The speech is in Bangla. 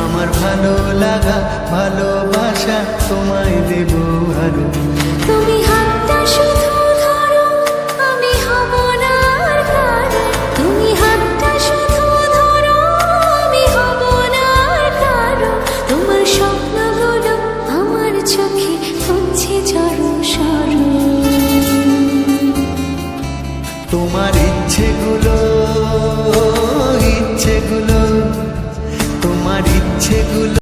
আমার ভালো লাগা ভালোবাসা তোমায় দেব আরো। তুমি হাতটা শুধু ধরো, আমি হব না আর কারো। তুমি হাতটা শুধু ধরো, আমি হব না আর কারো। তোমার স্বপ্নগুলো আমার চোখে হচ্ছে জড়ো সরো। তোমার ইচ্ছেগুলো তোমার ইচ্ছেগুলো